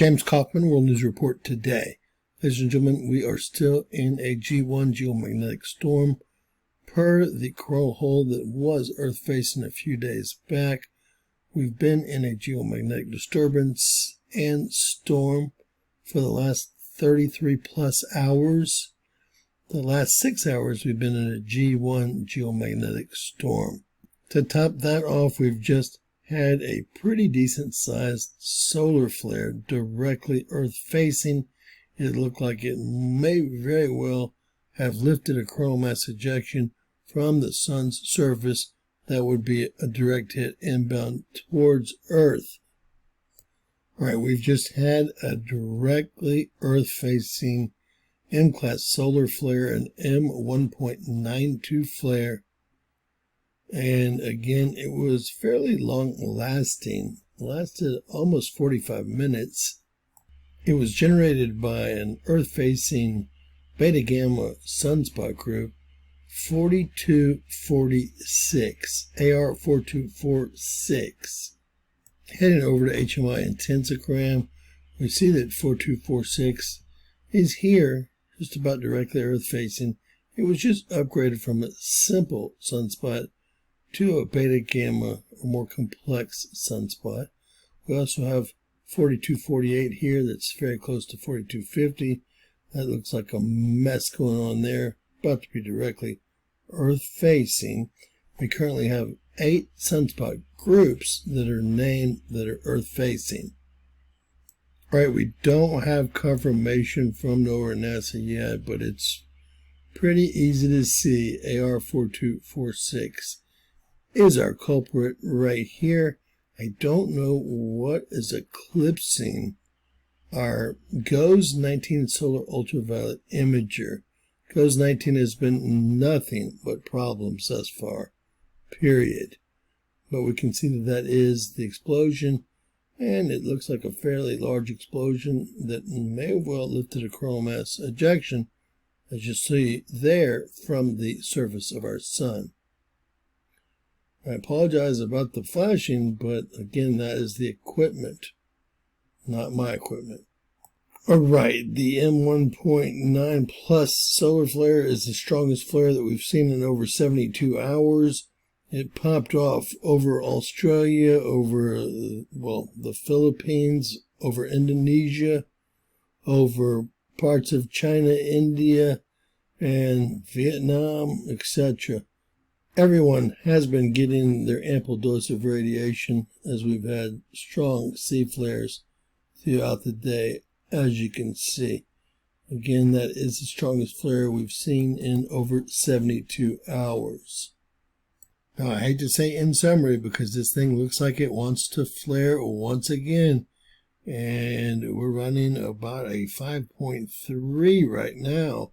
James Kaufman, World News Report today. Ladies and gentlemen, we are still in a G1 geomagnetic storm per the coronal hole that was Earth-facing a few days back. We've been in a geomagnetic disturbance and storm for the last 33 plus hours. The last 6 hours we've been in a G1 geomagnetic storm. To top that off, we've just had a pretty decent sized solar flare directly Earth facing. It looked like it may very well have lifted a coronal mass ejection from the sun's surface that would be a direct hit inbound towards Earth. All right, we've just had a directly Earth facing M-class solar flare, an M1.92 flare. And again, it was fairly long lasting, lasted almost 45 minutes. It was generated by an Earth-facing beta-gamma sunspot group 4246, AR4246. Heading over to HMI intensogram, we see that 4246 is here, just about directly Earth-facing. It was just upgraded from a simple sunspot to a beta-gamma, or more complex sunspot. We also have 4248 here that's very close to 4250. That looks like a mess going on there, about to be directly Earth-facing. We currently have 8 sunspot groups that are named that are Earth-facing. All right, we don't have confirmation from NOAA or NASA yet, but it's pretty easy to see AR4246 is our culprit right here. I don't know what is eclipsing our GOES-19 solar ultraviolet imager. GOES-19 has been nothing but problems thus far, period. But we can see that that is the explosion, and it looks like a fairly large explosion that may have well lifted a coronal mass ejection, as you see there, from the surface of our sun. I apologize about the flashing, but again, that is the equipment, not my equipment. All right, the M1.9 plus solar flare is the strongest flare that we've seen in over 72 hours. It popped off over Australia, over, the Philippines, over Indonesia, over parts of China, India, and Vietnam, etc. Everyone has been getting their ample dose of radiation as we've had strong C flares throughout the day, as you can see. Again, that is the strongest flare we've seen in over 72 hours. Now, I hate to say in summary because this thing looks like it wants to flare once again. And we're running about a 5.3 right now.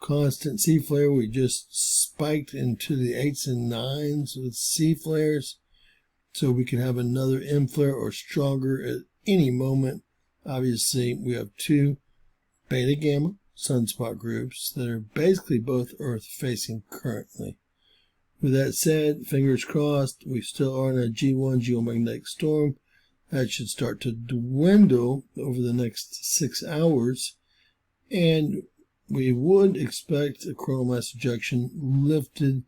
Constant C flare. We just spiked into the 8s and 9s with C flares, so we can have another M flare or stronger at any moment. Obviously, we have 2 beta gamma sunspot groups that are basically both Earth facing currently. With that said, fingers crossed, we still are in a G1 geomagnetic storm. That should start to dwindle over the next 6 hours, and we would expect a coronal mass ejection lifted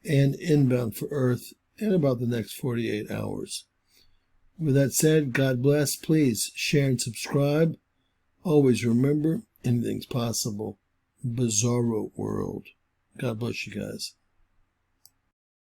and inbound for Earth in about the next 48 hours. With that said, God bless. Please share and subscribe. Always remember, anything's possible. Bizarro world. God bless you guys.